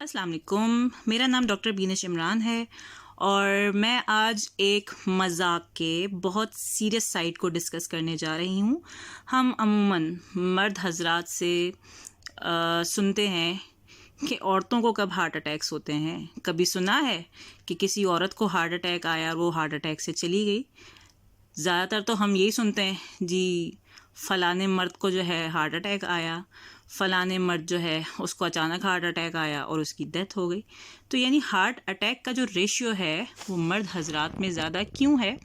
अस्सलाम वालेकुम। मेरा नाम डॉक्टर बीनश इमरान है और मैं आज एक मज़ाक के बहुत सीरियस साइड को डिस्कस करने जा रही हूँ। हम अमूमन मर्द हजरात से सुनते हैं कि औरतों को कब हार्ट अटैक्स होते हैं। कभी सुना है कि किसी औरत को हार्ट अटैक आया और वो हार्ट अटैक से चली गई? ज़्यादातर तो हम यही सुनते हैं जी, फ़लाने मर्द को जो है हार्ट अटैक आया, फ़लाने मर्द जो है उसको अचानक हार्ट अटैक आया और उसकी डेथ हो गई। तो यानी हार्ट अटैक का जो रेशियो है वो मर्द हजरात में ज़्यादा क्यों है?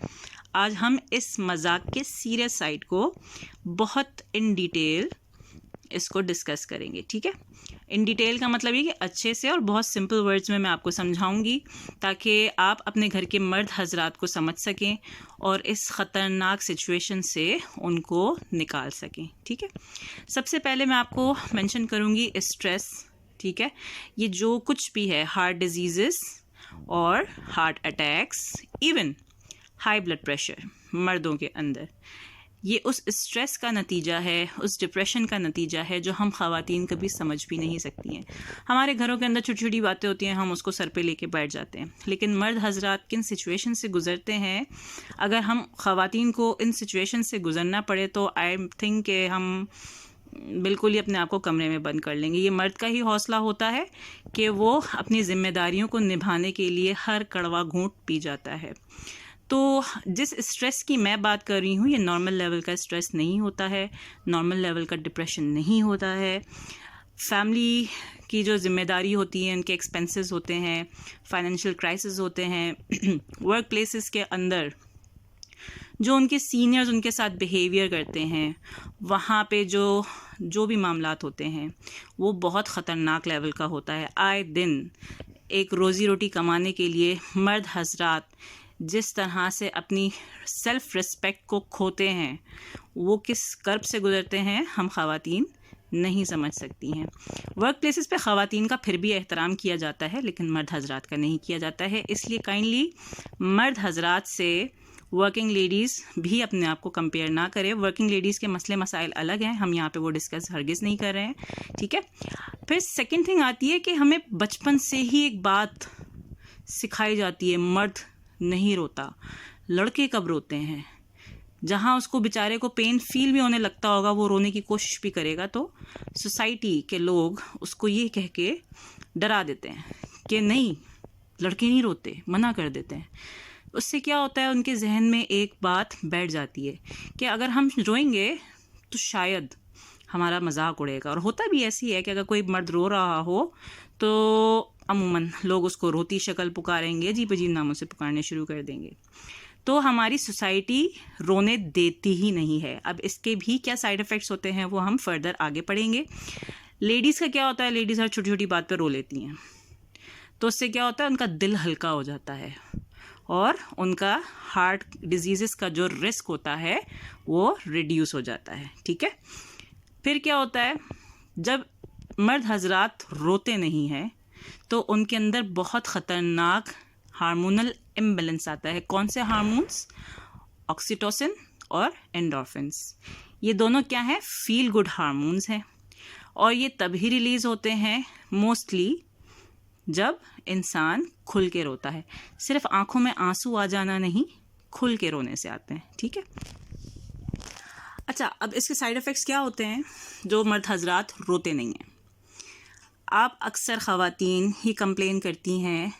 आज हम इस मज़ाक के सीरियस साइड को बहुत इन डिटेल इसको डिस्कस करेंगे, ठीक है। इन डिटेल का मतलब ये कि अच्छे से और बहुत सिंपल वर्ड्स में मैं आपको समझाऊंगी ताकि आप अपने घर के मर्द हजरात को समझ सकें और इस ख़तरनाक सिचुएशन से उनको निकाल सकें, ठीक है। सबसे पहले मैं आपको मेंशन करूंगी स्ट्रेस, ठीक है। ये जो कुछ भी है, हार्ट डिजीज़ और heart attacks, even high blood pressure मर्दों के अंदर, ये उस स्ट्रेस का नतीजा है, उस डिप्रेशन का नतीजा है जो हम ख़वातीन कभी समझ भी नहीं सकती हैं। हमारे घरों के अंदर छोटी छोटी बातें होती हैं, हम उसको सर पे लेके बैठ जाते हैं, लेकिन मर्द हजरात किन सिचुएशन से गुज़रते हैं, अगर हम ख़वातीन को इन सिचुएशन से गुज़रना पड़े तो आई थिंक कि हम बिल्कुल ही अपने आप को कमरे में बंद कर लेंगे। ये मर्द का ही हौसला होता है कि वो अपनी ज़िम्मेदारियों को निभाने के लिए हर कड़वा घूंट पी जाता है। तो जिस स्ट्रेस की मैं बात कर रही हूँ, ये नॉर्मल लेवल का स्ट्रेस नहीं होता है, नॉर्मल लेवल का डिप्रेशन नहीं होता है। फैमिली की जो ज़िम्मेदारी होती है, उनके एक्सपेंसेस होते हैं, फाइनेंशियल क्राइसिस होते हैं, वर्क प्लेसेस के अंदर जो उनके सीनियर्स उनके साथ बिहेवियर करते हैं, वहाँ पे जो भी मामलात होते हैं वो बहुत ख़तरनाक लेवल का होता है। आए दिन एक रोज़ी रोटी कमाने के लिए मर्द हजरात जिस तरह से अपनी सेल्फ़ रिस्पेक्ट को खोते हैं, वो किस कर्ब से गुज़रते हैं हम ख़वातीन नहीं समझ सकती हैं। वर्क प्लेसेस पे ख़वातीन का फिर भी एहतराम किया जाता है, लेकिन मर्द हजरात का नहीं किया जाता है। इसलिए काइंडली मर्द हजरात से वर्किंग लेडीज़ भी अपने आप को कंपेयर ना करें। वर्किंग लेडीज़ के मसले मसाइल अलग हैं, हम यहाँ पे वो डिस्कस हरगिज़ नहीं कर रहे हैं, ठीक है। फिर सेकंड थिंग आती है कि हमें बचपन से ही एक बात सिखाई जाती है, मर्द नहीं रोता, लड़के कब रोते हैं। जहाँ उसको बेचारे को पेन फील भी होने लगता होगा, वो रोने की कोशिश भी करेगा, तो सोसाइटी के लोग उसको ये कह के डरा देते हैं कि नहीं, लड़के नहीं रोते, मना कर देते हैं। उससे क्या होता है, उनके जहन में एक बात बैठ जाती है कि अगर हम रोएंगे तो शायद हमारा मजाक उड़ेगा। और होता भी ऐसी है कि अगर कोई मर्द रो रहा हो तो अमूमन लोग उसको रोती शक्ल पुकारेंगे, अजीब अजीब नामों से पुकारने शुरू कर देंगे। तो हमारी सोसाइटी रोने देती ही नहीं है। अब इसके भी क्या साइड इफ़ेक्ट्स होते हैं वो हम फर्दर आगे पढ़ेंगे। लेडीज़ का क्या होता है, लेडीज़ हर छोटी छोटी बात पर रो लेती हैं, तो उससे क्या होता है, उनका दिल हल्का हो जाता है और उनका हार्ट डिजीज़ का जो रिस्क होता है वो रिड्यूस हो जाता है, ठीक है। फिर क्या होता है, जब मर्द हजरात रोते नहीं हैं तो उनके अंदर बहुत ख़तरनाक हार्मोनल इम्बैलेंस आता है। कौन से हार्मोन्स? ऑक्सीटोसिन और एंडोर्फिन्स। ये दोनों क्या हैं? फील गुड हार्मोन्स हैं, और ये तभी रिलीज़ होते हैं मोस्टली जब इंसान खुल के रोता है। सिर्फ आंखों में आंसू आ जाना नहीं, खुल के रोने से आते हैं, ठीक है। अच्छा, अब इसके साइड इफ़ेक्ट्स क्या होते हैं जो मर्द हजरात रोते नहीं हैं? आप अक्सर ख़वातीन ही कंप्लेन करती हैं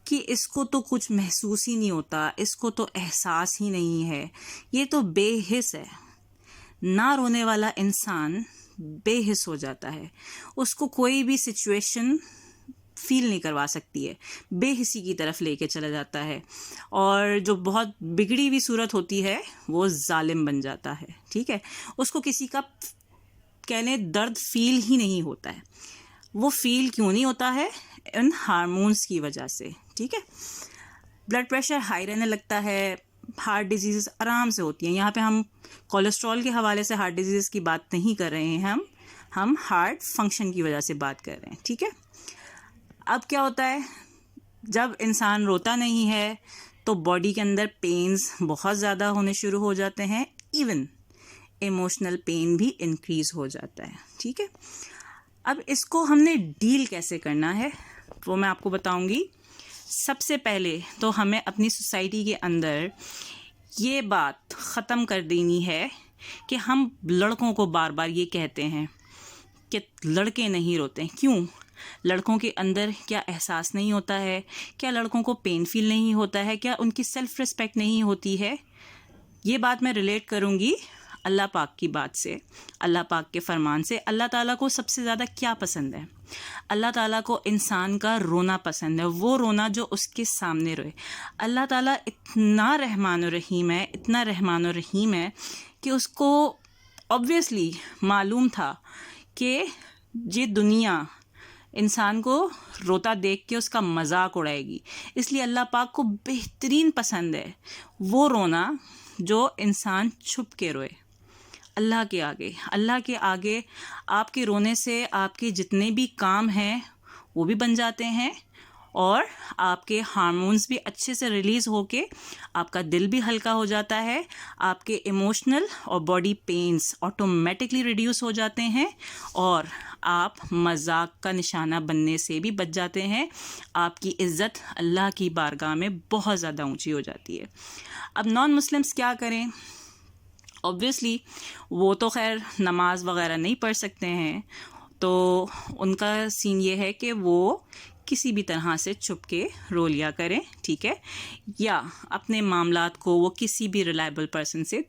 कि इसको तो कुछ महसूस ही नहीं होता, इसको तो एहसास ही नहीं है, ये तो बेहिस है। ना रोने वाला इंसान बेहिस हो जाता है, उसको कोई भी सिचुएशन फील नहीं करवा सकती है, बेहिसी की तरफ लेके चला जाता है, और जो बहुत बिगड़ी हुई सूरत होती है वो जालिम बन जाता है, ठीक है। उसको किसी का कहने दर्द फील ही नहीं होता है। वो फील क्यों नहीं होता है? इन हार्मोन्स की वजह से, ठीक है। ब्लड प्रेशर हाई रहने लगता है, हार्ट डिजीज़ आराम से होती हैं। यहाँ पे हम कोलेस्ट्रॉल के हवाले से हार्ट डिजीज़ की बात नहीं कर रहे हैं, हम हार्ट फंक्शन की वजह से बात कर रहे हैं, ठीक है। अब क्या होता है, जब इंसान रोता नहीं है तो बॉडी के अंदर पेन्स बहुत ज़्यादा होने शुरू हो जाते हैं, इवन इमोशनल पेन भी इंक्रीज़ हो जाता है, ठीक है। اب اس کو ہم نے ڈیل کیسے کرنا ہے وہ میں آپ کو بتاؤں گی. سب سے پہلے تو ہمیں اپنی سوسائٹی کے اندر یہ بات ختم کر دینی ہے کہ ہم لڑکوں کو بار بار یہ کہتے ہیں کہ لڑکے نہیں روتے. کیوں؟ لڑکوں کے اندر کیا احساس نہیں ہوتا ہے؟ کیا لڑکوں کو پین فیل نہیں ہوتا ہے؟ کیا ان کی سیلف رسپیکٹ نہیں ہوتی ہے؟ یہ بات میں ریلیٹ کروں گی اللہ پاک کی بات سے، اللہ پاک کے فرمان سے. اللہ تعالیٰ کو سب سے زیادہ کیا پسند ہے؟ اللہ تعالیٰ کو انسان کا رونا پسند ہے، وہ رونا جو اس کے سامنے روئے. اللہ تعالیٰ اتنا رحمان و رحیم ہے، اتنا رحمان و رحیم ہے کہ اس کو obviously معلوم تھا کہ یہ دنیا انسان کو روتا دیکھ کے اس کا مذاق اڑائے گی. اس لیے اللہ پاک کو بہترین پسند ہے وہ رونا جو انسان چھپ کے روئے اللہ کے آگے. اللہ کے آگے آپ کے رونے سے آپ کے جتنے بھی کام ہیں وہ بھی بن جاتے ہیں، اور آپ کے ہارمونز بھی اچھے سے ریلیز ہو کے آپ کا دل بھی ہلکا ہو جاتا ہے. آپ کے ایموشنل اور باڈی پینز آٹومیٹکلی ریڈیوس ہو جاتے ہیں، اور آپ مذاق کا نشانہ بننے سے بھی بچ جاتے ہیں. آپ کی عزت اللہ کی بارگاہ میں بہت زیادہ اونچی ہو جاتی ہے. اب نان مسلمس کیا کریں؟ obviously وہ تو خیر نماز وغیرہ نہیں پڑھ سکتے ہیں، تو ان کا سین یہ ہے کہ وہ کسی بھی طرح سے چھپ کے رو لیا کریں، ٹھیک ہے، یا اپنے معاملات کو وہ کسی بھی ریلائبل پرسن سے،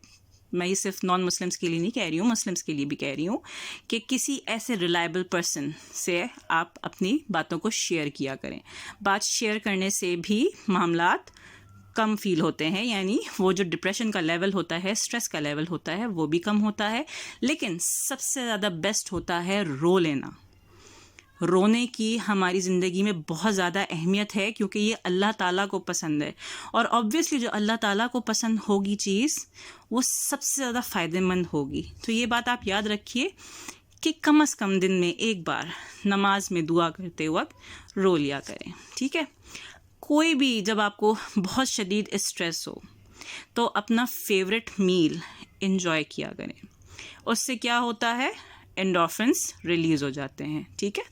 میں یہ صرف نان مسلمس کے لیے نہیں کہہ رہی ہوں، مسلمس کے لیے بھی کہہ رہی ہوں، کہ کسی ایسے ریلائبل پرسن سے آپ اپنی باتوں کو شیئر کیا کریں. بات شیئر کرنے سے بھی معاملات کم فیل ہوتے ہیں، یعنی وہ جو ڈپریشن کا لیول ہوتا ہے، اسٹریس کا لیول ہوتا ہے، وہ بھی کم ہوتا ہے. لیکن سب سے زیادہ بیسٹ ہوتا ہے رو لینا. رونے کی ہماری زندگی میں بہت زیادہ اہمیت ہے، کیونکہ یہ اللہ تعالیٰ کو پسند ہے، اور obviously جو اللہ تعالیٰ کو پسند ہوگی چیز وہ سب سے زیادہ فائدہ مند ہوگی. تو یہ بات آپ یاد رکھیے کہ کم از کم دن میں ایک بار نماز میں دعا کرتے وقت رو لیا کریں، ٹھیک ہے. کوئی بھی جب آپ کو بہت شدید اسٹریس ہو تو اپنا فیوریٹ میل انجوائے کیا کریں. اس سے کیا ہوتا ہے؟ انڈورفنس ریلیز ہو جاتے ہیں، ٹھیک ہے.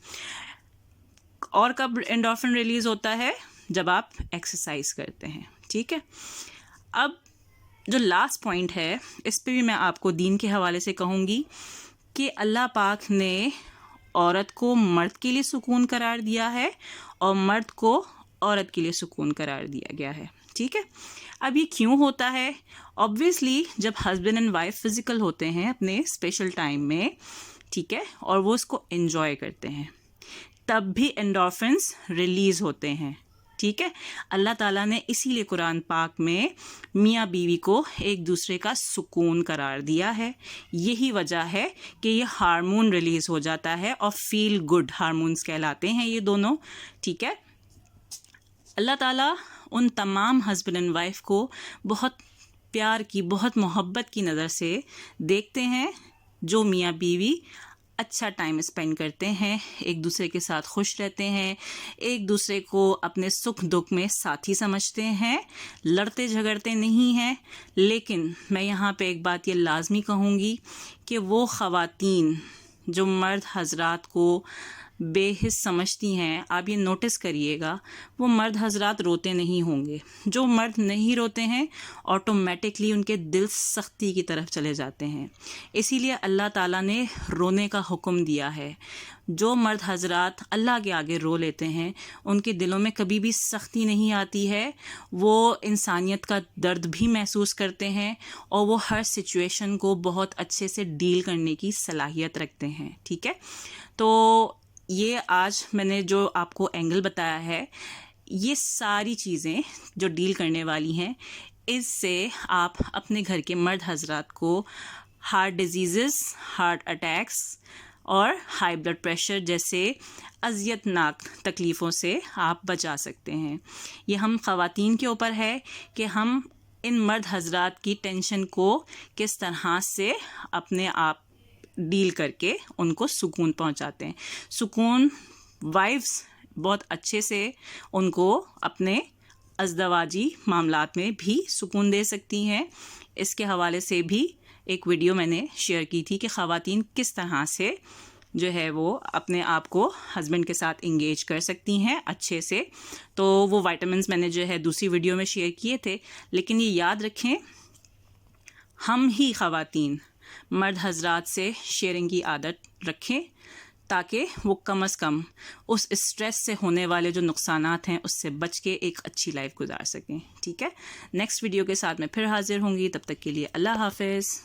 اور کب انڈورفن ریلیز ہوتا ہے؟ جب آپ ایکسرسائز کرتے ہیں، ٹھیک ہے. اب جو لاسٹ پوائنٹ ہے اس پہ بھی میں آپ کو دین کے حوالے سے کہوں گی کہ اللہ پاک نے عورت کو مرد کے لیے سکون قرار دیا ہے، اور مرد کو عورت کے لیے سکون قرار دیا گیا ہے، ٹھیک ہے. اب یہ کیوں ہوتا ہے؟ obviously جب ہسبینڈ اینڈ وائف فزیکل ہوتے ہیں اپنے اسپیشل ٹائم میں، ٹھیک ہے، اور وہ اس کو انجوائے کرتے ہیں، تب بھی انڈورفنس ریلیز ہوتے ہیں، ٹھیک ہے. اللہ تعالیٰ نے اسی لیے قرآن پاک میں میاں بیوی کو ایک دوسرے کا سکون قرار دیا ہے. یہی وجہ ہے کہ یہ ہارمون ریلیز ہو جاتا ہے، اور فیل گڈ ہارمونز کہلاتے ہیں یہ دونوں، ٹھیک ہے. اللہ تعالیٰ ان تمام ہسبینڈ اینڈ وائف کو بہت پیار کی، بہت محبت کی نظر سے دیکھتے ہیں جو میاں بیوی اچھا ٹائم اسپینڈ کرتے ہیں، ایک دوسرے کے ساتھ خوش رہتے ہیں، ایک دوسرے کو اپنے سکھ دکھ میں ساتھی سمجھتے ہیں، لڑتے جھگڑتے نہیں ہیں. لیکن میں یہاں پہ ایک بات یہ لازمی کہوں گی کہ وہ خواتین جو مرد حضرات کو بے حس سمجھتی ہیں، آپ یہ نوٹس کریے گا، وہ مرد حضرات روتے نہیں ہوں گے. جو مرد نہیں روتے ہیں آٹومیٹکلی ان کے دل سختی کی طرف چلے جاتے ہیں. اسی لیے اللہ تعالیٰ نے رونے کا حکم دیا ہے. جو مرد حضرات اللہ کے آگے رو لیتے ہیں ان کے دلوں میں کبھی بھی سختی نہیں آتی ہے، وہ انسانیت کا درد بھی محسوس کرتے ہیں، اور وہ ہر سچویشن کو بہت اچھے سے ڈیل کرنے کی صلاحیت رکھتے ہیں، ٹھیک ہے. تو یہ آج میں نے جو آپ کو اینگل بتایا ہے، یہ ساری چیزیں جو ڈیل کرنے والی ہیں، اس سے آپ اپنے گھر کے مرد حضرات کو ہارٹ ڈیزیزز، ہارٹ اٹیکس اور ہائی بلڈ پریشر جیسے اذیت ناک تکلیفوں سے آپ بچا سکتے ہیں. یہ ہم خواتین کے اوپر ہے کہ ہم ان مرد حضرات کی ٹینشن کو کس طرح سے اپنے آپ ڈیل کر کے ان کو سکون پہنچاتے ہیں. سکون وائفز بہت اچھے سے ان کو اپنے ازدواجی معاملات میں بھی سکون دے سکتی ہیں. اس کے حوالے سے بھی ایک ویڈیو میں نے شیئر کی تھی کہ خواتین کس طرح سے جو ہے وہ اپنے آپ کو ہسبینڈ کے ساتھ انگیج کر سکتی ہیں اچھے سے. تو وہ وائٹامنس میں نے جو ہے دوسری ویڈیو میں شیئر کیے تھے. لیکن یہ یاد رکھیں ہم ہی خواتین مرد حضرات سے شیئرنگ کی عادت رکھیں تاکہ وہ کم از کم اس اسٹریس سے ہونے والے جو نقصانات ہیں اس سے بچ کے ایک اچھی لائف گزار سکیں. ٹھیک ہے, نیکسٹ ویڈیو کے ساتھ میں پھر حاضر ہوں گی. تب تک کے لیے اللہ حافظ.